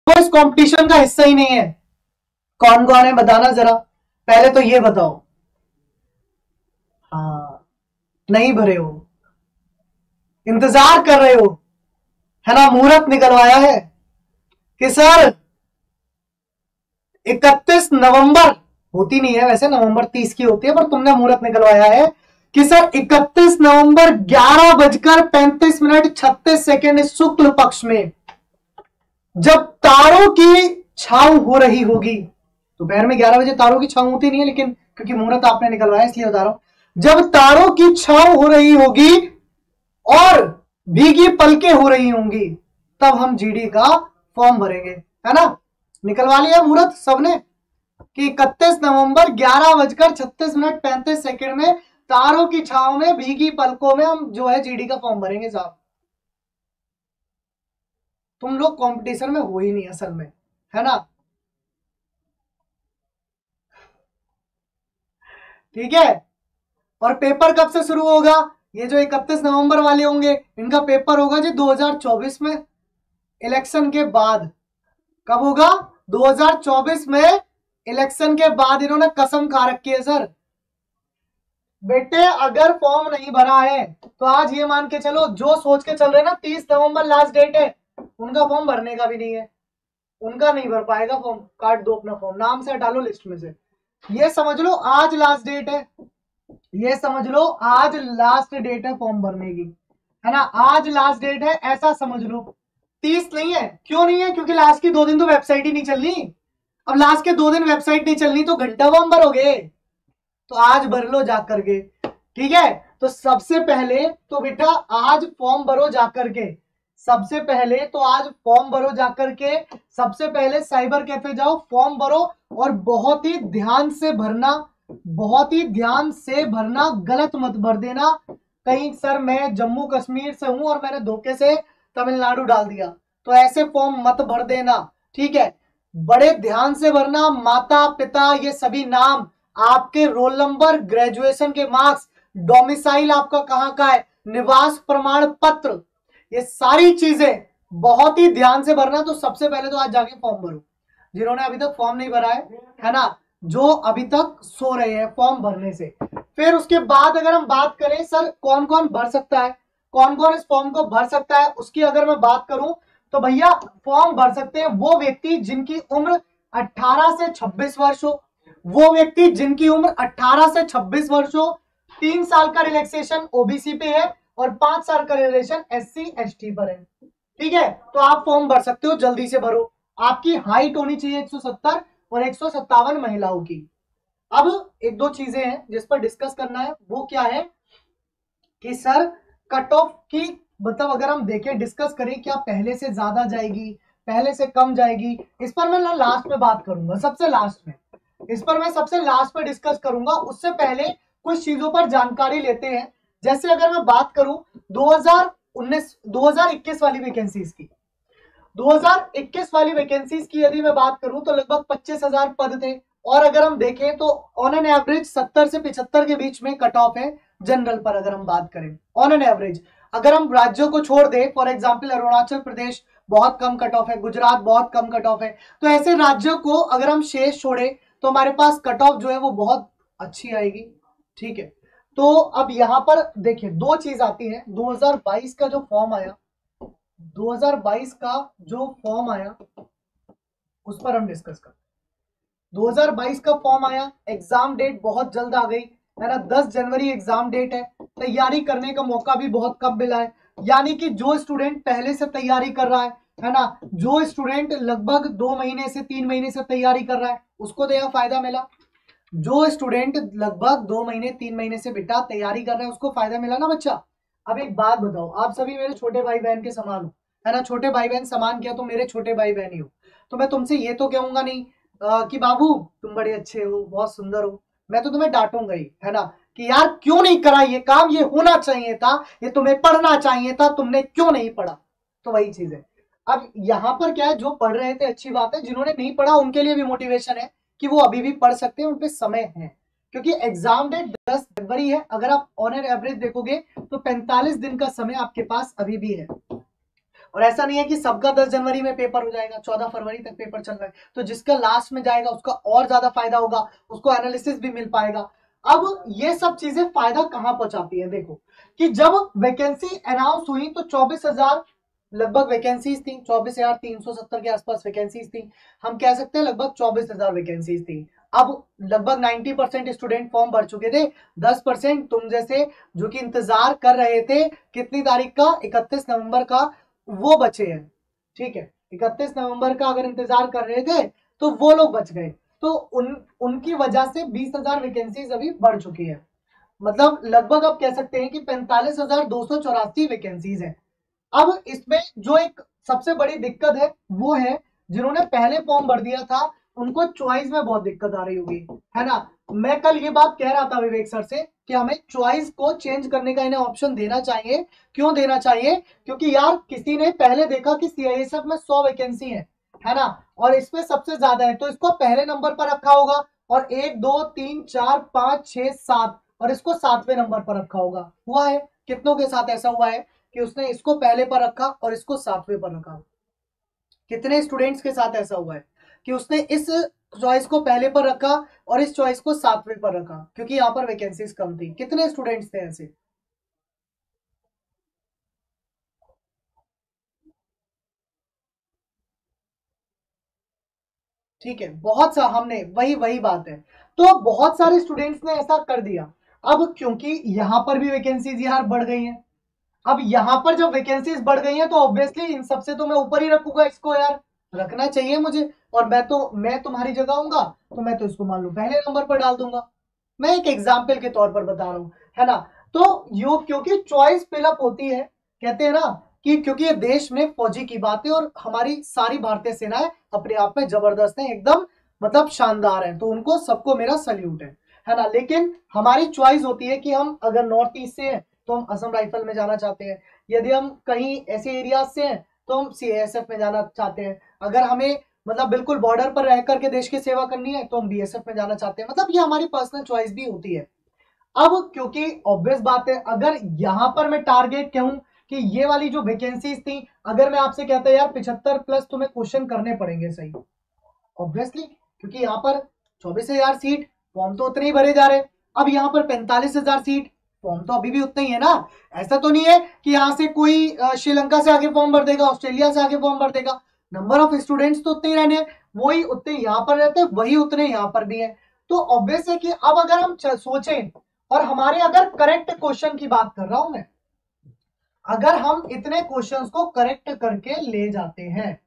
वो इस कंपटीशन का हिस्सा ही नहीं है। कौन कौन है बताना जरा, पहले तो ये बताओ। हाँ, नहीं भरे हो, इंतजार कर रहे हो, है ना। मुहूर्त निकलवाया है कि सर 31 नवंबर, होती नहीं है वैसे, नवंबर 30 की होती है, पर तुमने मुहूर्त निकलवाया है कि सर 31 नवंबर 11:35 शुक्ल पक्ष में जब तारों की छांव हो रही होगी, दोपहर में 11 बजे तारों की छांव होती नहीं है, लेकिन क्योंकि मुहूर्त आपने निकलवाया इसलिए बता रहा हूं, जब तारों की छांव हो रही होगी और भीगी पलकें हो रही होंगी, तब हम जीडी का फॉर्म भरेंगे, है ना। निकलवा लिया मुहूर्त सबने कि 31 नवंबर 11:36 में तारों की छांव में भीगी पलकों में हम जो है जीडी का फॉर्म भरेंगे साहब। तुम लोग कंपटीशन में हो ही नहीं असल में, है ना। ठीक है, और पेपर कब से शुरू होगा? ये जो 31 नवंबर वाले होंगे इनका पेपर होगा जी 2024 में, इलेक्शन के बाद। कब होगा? 2024 में, इलेक्शन के बाद। इन्होंने कसम खा रखी है सर। बेटे अगर फॉर्म नहीं भरा है तो आज ये मान के चलो, जो सोच के चल रहे ना 30 नवंबर लास्ट डेट है, उनका फॉर्म भरने का भी नहीं है, उनका नहीं भर पाएगा फॉर्म। काट दो अपना फॉर्म, नाम से हटा लो लिस्ट में से। ये समझ लो आज लास्ट डेट है, ये समझ लो आज लास्ट डेट है फॉर्म भरने की, है ना। आज लास्ट डेट है ऐसा समझ लो। 30 नहीं है, क्यों नहीं है? क्योंकि लास्ट की 2 दिन तो वेबसाइट ही नहीं चल रही। अब लास्ट के 2 दिन वेबसाइट नहीं चल रही तो घंटा फॉर्म भरोगे, तो आज भर लो जा करके, ठीक है। तो सबसे पहले तो बेटा आज फॉर्म भरो जा करके, सबसे पहले तो आज फॉर्म भरो जा करके, सबसे पहले साइबर कैफे जाओ, फॉर्म भरो, और बहुत ही ध्यान से भरना, बहुत ही ध्यान से भरना, गलत मत भर देना कहीं सर मैं जम्मू कश्मीर से हूं और मैंने धोखे से तमिलनाडु डाल दिया, तो ऐसे फॉर्म मत भर देना, ठीक है। बड़े ध्यान से भरना, माता पिता ये सभी नाम, आपके रोल नंबर, ग्रेजुएशन के मार्क्स, डोमिसाइल आपका कहां का है, निवास प्रमाण पत्र, ये सारी चीजें बहुत ही ध्यान से भरना। तो सबसे पहले तो आज जाके फॉर्म भरो, जिन्होंने अभी तक फॉर्म नहीं भरा है ना, जो अभी तक सो रहे हैं फॉर्म भरने से। फिर उसके बाद अगर हम बात करें सर कौन कौन भर सकता है, कौन कौन इस फॉर्म को भर सकता है, उसकी अगर मैं बात करूं तो भैया फॉर्म भर सकते हैं वो व्यक्ति जिनकी उम्र 18 से 26 वर्ष हो, वो व्यक्ति जिनकी उम्र 18 से 26 वर्ष हो, 3 साल का रिलैक्सेशन ओबीसी पे है और 5 साल का रिलैक्सेशन एससी एसटी पर है, ठीक है। तो आप फॉर्म भर सकते हो, जल्दी से भरो। आपकी हाइट होनी चाहिए 170 और 157 महिलाओं की। अब एक दो चीजें हैं जिस पर डिस्कस करना है, वो क्या है कि सर कट ऑफ की, मतलब अगर हम देखें डिस्कस करें, क्या पहले से ज्यादा जाएगी, पहले से कम जाएगी, इस पर मैं लास्ट में बात करूंगा, सबसे लास्ट में, इस पर मैं सबसे लास्ट में डिस्कस करूंगा। उससे पहले कुछ चीजों पर जानकारी लेते हैं। जैसे अगर मैं बात करूं 2021 वाली वैकेंसीज की, 2021 वाली वैकेंसीज की यदि मैं बात करूं तो लगभग 25,000 पद थे, और अगर हम देखें तो ऑन एन एवरेज 70 से 75 के बीच में कट ऑफ है जनरल पर। अगर हम बात करें ऑन एन एवरेज, अगर हम राज्यों को छोड़ दें, फॉर एग्जांपल अरुणाचल प्रदेश बहुत कम कट ऑफ है, गुजरात बहुत कम कट ऑफ है, तो ऐसे राज्यों को अगर हम शेष छोड़े तो हमारे पास कट ऑफ जो है वो बहुत अच्छी आएगी, ठीक है। तो अब यहां पर देखिए दो चीज आती है। 2022 का जो फॉर्म आया, 2022 का जो फॉर्म आया उस पर हम डिस्कस करते हैं। 2022 का फॉर्म आया, एग्जाम डेट बहुत जल्द आ गई, है ना। 10 जनवरी एग्जाम डेट है, तैयारी करने का मौका भी बहुत कम मिला है। यानी कि जो स्टूडेंट पहले से तैयारी कर रहा है ना, जो स्टूडेंट लगभग 2 महीने से 3 महीने से तैयारी कर रहा है उसको तो यह फायदा मिला। जो स्टूडेंट लगभग 2 महीने 3 महीने से बेटा तैयारी कर रहा है उसको फायदा मिला ना बच्चा। अब एक बात बताओ, आप सभी मेरे छोटे भाई बहन के समान हो, है ना। छोटे भाई बहन समान किया तो मेरे छोटे भाई बहन ही हो। तो मैं तुमसे ये तो कहूंगा नहीं कि बाबू तुम बड़े अच्छे हो, बहुत सुंदर हो, मैं तो तुम्हें डांटूंगा ही, है ना, कि यार क्यों नहीं करा ये काम, ये होना चाहिए था, ये तुम्हें पढ़ना चाहिए था, तुमने क्यों नहीं पढ़ा। तो वही चीज है। अब यहां पर क्या है, जो पढ़ रहे थे अच्छी बात है, जिन्होंने नहीं पढ़ा उनके लिए भी मोटिवेशन है कि वो अभी भी पढ़ सकते हैं, उन पे समय है। क्योंकि एग्जाम डेट 10 फरवरी है, अगर आप ऑन एन एवरेज देखोगे तो 45 दिन का समय आपके पास अभी भी है। और ऐसा नहीं है कि सबका 10 जनवरी में पेपर हो जाएगा, 14 फरवरी तक पेपर चल रहा है, तो जिसका लास्ट में जाएगा उसका और ज्यादा फायदा होगा, उसको एनालिसिस भी मिल पाएगा। अब ये सब चीजें फायदा कहां पहुंचाती है, देखो कि जब वैकेंसी अनाउंस हुई तो 24,000 लगभग वैकेंसीज थी, 24,370 के आसपास वैकेंसीज थी, हम कह सकते हैं लगभग 24,000 वैकेंसीज थी। अब लगभग 90% स्टूडेंट फॉर्म भर चुके थे, 10% तुम जैसे जो कि इंतजार कर रहे थे कितनी तारीख का, 31 नवंबर का, वो बचे हैं। ठीक है, 31 नवंबर का अगर इंतजार कर रहे थे तो वो लोग बच गए, तो उनकी वजह से 20,000 वैकेंसीज अभी बढ़ चुकी है। मतलब लगभग आप कह सकते हैं कि 45,284 वैकेंसीज है। अब इसमें जो एक सबसे बड़ी दिक्कत है वो है जिन्होंने पहले फॉर्म भर दिया था उनको चॉइस में बहुत दिक्कत आ रही होगी, है ना। मैं कल ये बात कह रहा था विवेक सर से कि हमें चॉइस को चेंज करने का इन्हें ऑप्शन देना चाहिए। क्यों देना चाहिए, क्योंकि यार किसी ने पहले देखा कि सीआईएसएफ में 100 वैकेंसी है ना, और इसमें सबसे ज्यादा है तो इसको पहले नंबर पर रखा होगा, और 1 2 3 4 5 6 7 और इसको 7वें नंबर पर रखा होगा। हुआ है कितनों के साथ ऐसा हुआ है कि उसने इसको पहले पर रखा और इसको 7वें पर रखा। कितने स्टूडेंट्स के साथ ऐसा हुआ है कि उसने इस चॉइस को पहले पर रखा और इस चॉइस को 7वें पर रखा, क्योंकि यहां पर वैकेंसीज कम थी। कितने स्टूडेंट्स थे ऐसे? ठीक है, बहुत सा हमने वही वही बात है, तो बहुत सारे स्टूडेंट्स ने ऐसा कर दिया। अब क्योंकि यहां पर भी वैकेंसीज यार बढ़ गई हैं, अब यहां पर जब वैकेंसीज बढ़ गई हैं तो ऑब्वियसली इन सबसे तो मैं ऊपर ही रखूंगा इसको, यार रखना चाहिए मुझे। और मैं तुम्हारी जगह हूंगा तो मैं तो इसको मान लो पहले नंबर पर डाल दूंगा। मैं एक एग्जाम्पल के तौर पर बता रहा हूं, है ना। तो यो क्योंकि चॉइस फिलअप होती है, कहते हैं ना कि क्योंकि ये देश में फौजी की बात है और हमारी सारी भारतीय सेनाएं अपने आप में जबरदस्त है, एकदम मतलब शानदार है, तो उनको सबको मेरा सल्यूट है ना। लेकिन हमारी चॉइस होती है कि हम अगर नॉर्थ ईस्ट से हैं तो हम असम राइफल में जाना चाहते हैं, यदि हम कहीं ऐसे एरियाज से हैं तो हम सीएएसएफ में जाना चाहते हैं, अगर हमें मतलब बिल्कुल बॉर्डर पर रह करके देश की सेवा करनी है तो हम बीएसएफ में जाना चाहते हैं। मतलब ये हमारी पर्सनल चॉइस भी होती है। अब क्योंकि ऑब्वियस बात है, अगर यहां पर मैं टारगेट कहूं कि ये वाली जो वैकेंसीज थी, अगर मैं आपसे कहता यार 75 प्लस तुम्हें क्वेश्चन करने पड़ेंगे सही, ऑब्वियसली क्योंकि यहाँ पर 24,000 सीट, फॉर्म तो उतने ही भरे जा रहे। अब यहाँ पर 45,000 सीट, फॉर्म तो अभी भी उतने ही है ना। ऐसा तो नहीं है कि यहाँ से कोई श्रीलंका से आगे फॉर्म भर देगा, ऑस्ट्रेलिया से आगे फॉर्म भर देगा। नंबर ऑफ स्टूडेंट्स तो उतने ही रहने, वही उतने यहाँ पर रहते हैं, वही उतने यहाँ पर भी है। तो ऑब्वियस है कि अब अगर हम सोचें, और हमारे अगर करेक्ट क्वेश्चन की बात कर रहा हूं मैं, अगर हम इतने क्वेश्चंस को करेक्ट करके ले जाते हैं,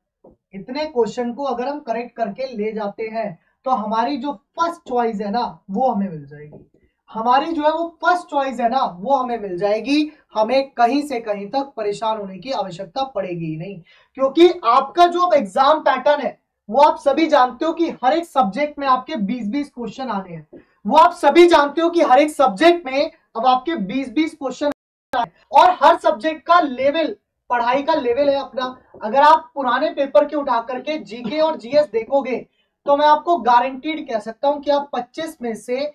इतने क्वेश्चन को अगर हम करेक्ट करके ले जाते हैं तो हमारी जो फर्स्ट चॉइस है ना वो हमें मिल जाएगी। हमारी जो है वो फर्स्ट चॉइस है ना वो हमें मिल जाएगी, हमें कहीं से कहीं तक परेशान होने की आवश्यकता पड़ेगी ही नहीं। क्योंकि आपका जो अब एग्जाम पैटर्न है वो आप सभी जानते हो कि हर एक सब्जेक्ट में आपके 20-20 क्वेश्चन आने हैं। वो आप सभी जानते हो कि हर एक सब्जेक्ट में अब आपके 20-20 क्वेश्चन, और हर सब्जेक्ट का लेवल, पढ़ाई का लेवल है अपना। अगर आप पुराने पेपर के उठा करके जीके और जीएस देखोगे तो मैं आपको गारंटीड कह सकता हूं कि आप 25 में से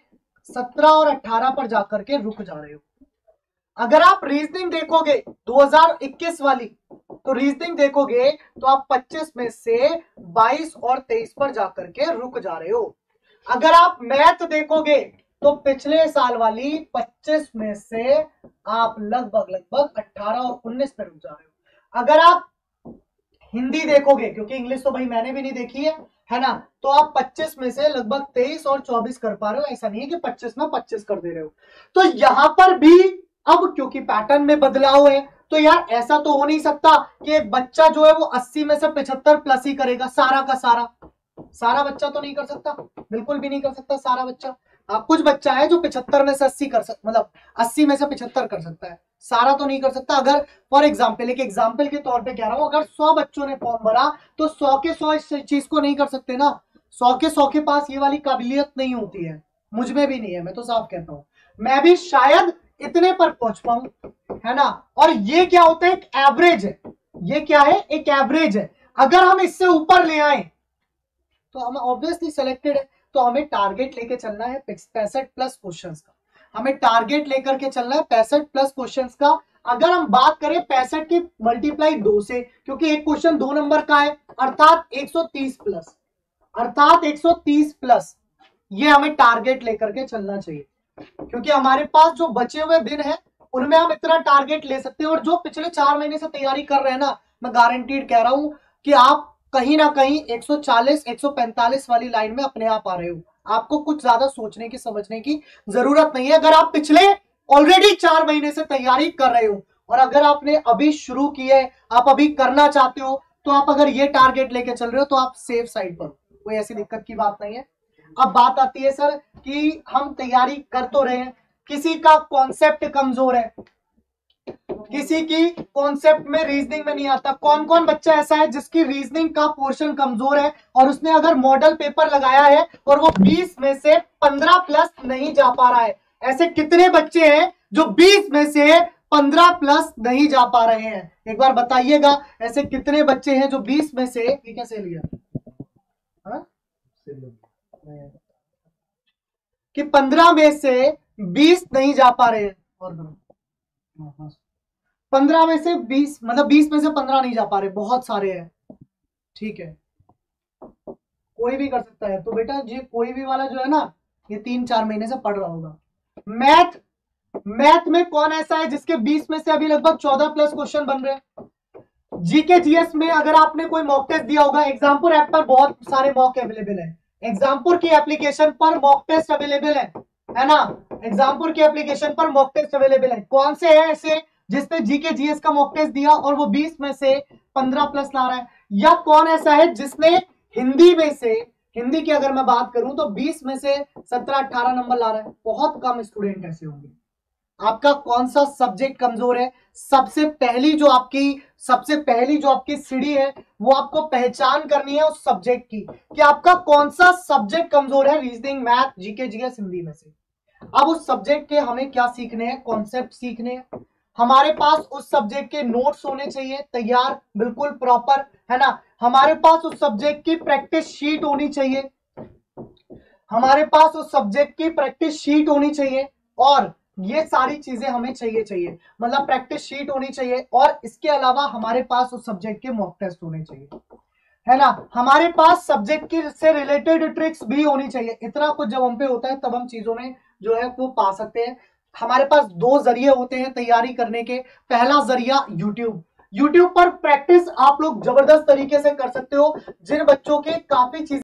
17 और 18 पर जाकर के रुक जा रहे हो। अगर आप रीजनिंग देखोगे 2021 वाली, तो रीजनिंग देखोगे तो आप 25 में से 22 और 23 पर जाकर के रुक जा रहे हो। अगर आप मैथ देखोगे तो पिछले साल वाली 25 में से आप लगभग लगभग 18 और 19 पे रुक जा रहे हो। अगर आप हिंदी देखोगे, क्योंकि इंग्लिश तो भाई मैंने भी नहीं देखी है ना, तो आप 25 में से लगभग 23 और 24 कर पा रहे हो। ऐसा नहीं है कि 25 में 25 कर दे रहे हो। तो यहां पर भी अब क्योंकि पैटर्न में बदलाव है, तो यार ऐसा तो हो नहीं सकता कि एक बच्चा जो है वो 80 में से 75 प्लस ही करेगा सारा का सारा। सारा बच्चा तो नहीं कर सकता, बिल्कुल भी नहीं कर सकता सारा बच्चा। कुछ बच्चा है जो 75 में से 80 कर सकता, मतलब 80 में से 75 कर सकता है, सारा तो नहीं कर सकता। अगर फॉर एग्जाम्पल, एक एग्जाम्पल के तौर पे कह रहा हूं, अगर 100 बच्चों ने फॉर्म भरा तो 100 के 100 इस चीज को नहीं कर सकते ना। 100 के 100 के पास ये वाली काबिलियत नहीं होती है, मुझ में भी नहीं है, मैं तो साफ कहता हूं। मैं भी शायद इतने पर पहुंच पाऊं, है ना। और ये क्या होता है, एक एवरेज है। ये क्या है, एक एवरेज है। अगर हम इससे ऊपर ले आए तो हम ऑब्वियसली सेलेक्टेड है। तो हमें टारगेट लेके चलना है 65 प्लस क्वेश्चंस का, हमें टारगेट लेकर के चलना है 65 प्लस क्वेश्चंस का। अगर हम बात करें 65 की मल्टीप्लाई 2 से, क्योंकि एक क्वेश्चन 2 नंबर का है, अर्थात 130 प्लस, अर्थात 130 प्लस, ये हमें टारगेट लेकर के चलना चाहिए, क्योंकि हमारे पास जो बचे हुए दिन है उनमें हम इतना टारगेट ले सकते हैं। और जो पिछले 4 महीने से तैयारी कर रहे हैं ना, मैं गारंटीड कह रहा हूं कि आप कहीं ना कहीं 140 145 वाली लाइन में अपने आप आ रहे हो। आपको कुछ ज्यादा सोचने की समझने की जरूरत नहीं है। अगर आप पिछले ऑलरेडी 4 महीने से तैयारी कर रहे हो और अगर आपने अभी शुरू की है, आप अभी करना चाहते हो, तो आप अगर ये टारगेट लेके चल रहे हो तो आप सेफ साइड पर, कोई ऐसी दिक्कत की बात नहीं है। अब बात आती है सर कि हम तैयारी कर तो रहे हैं, किसी का कॉन्सेप्ट कमजोर है, किसी की कॉन्सेप्ट में रीजनिंग में नहीं आता। कौन कौन बच्चा ऐसा है जिसकी रीजनिंग का पोर्शन कमजोर है और उसने अगर मॉडल पेपर लगाया है और वो 20 में से 15 प्लस नहीं जा पा रहा है? ऐसे कितने बच्चे हैं जो 20 में से 15 प्लस नहीं जा पा रहे हैं? एक बार बताइएगा, ऐसे कितने बच्चे हैं जो 20 में से, ये कैसे लिया कि 15 में से 20 नहीं जा पा रहे हैं? और 15 में से 20, मतलब 20 में से 15 नहीं जा पा रहे, बहुत सारे हैं। ठीक है, कोई भी कर सकता है। तो बेटा ये कोई भी वाला जो है ना, ये 3-4 महीने से पढ़ रहा होगा। मैथ में कौन ऐसा है जिसके 20 में से अभी लगभग 14 प्लस क्वेश्चन बन रहे हैं? जीके जीएस में अगर आपने कोई मॉक टेस्ट दिया होगा, एग्जामपुर ऐप पर बहुत सारे मॉक अवेलेबल है, एग्जामपुर की एप्लीकेशन पर मॉक टेस्ट अवेलेबल है ना, एग्जामपुर की एप्लीकेशन पर मॉक टेस्ट अवेलेबल है। कौन से है ऐसे जिसने जीके जीएस का मॉक टेस्ट दिया और वो 20 में से 15 प्लस ला रहा है? या कौन ऐसा है जिसने हिंदी में से, हिंदी की अगर मैं बात करूं तो 20 में से 17-18 नंबर ला रहा है? बहुत कम स्टूडेंट ऐसे होंगे। आपका कौन सा सब्जेक्ट कमजोर है? सबसे पहली जो आपकी सीढ़ी है वो आपको पहचान करनी है उस सब्जेक्ट की, कि आपका कौन सा सब्जेक्ट कमजोर है reasoning, math, GK, GS, Hindi में से। अब उस सब्जेक्ट के हमें क्या सीखने हैं? कॉन्सेप्ट सीखने हैं। हमारे पास उस सब्जेक्ट के नोट्स होने चाहिए तैयार, बिल्कुल प्रॉपर, है ना। हमारे पास उस सब्जेक्ट की प्रैक्टिस शीट होनी चाहिए, हमारे पास उस सब्जेक्ट की प्रैक्टिस शीट होनी चाहिए, और ये सारी चीजें हमें चाहिए, मतलब प्रैक्टिस शीट होनी चाहिए, और इसके अलावा हमारे पास उस सब्जेक्ट के मॉक टेस्ट होने चाहिए, है ना। हमारे पास सब्जेक्ट की से रिलेटेड ट्रिक्स भी होनी चाहिए। इतना कुछ जब हम पे होता है तब हम चीजों में जो है वो पा सकते हैं। हमारे पास 2 जरिए होते हैं तैयारी करने के। पहला जरिया यूट्यूब पर प्रैक्टिस आप लोग जबरदस्त तरीके से कर सकते हो। जिन बच्चों के काफी चीजें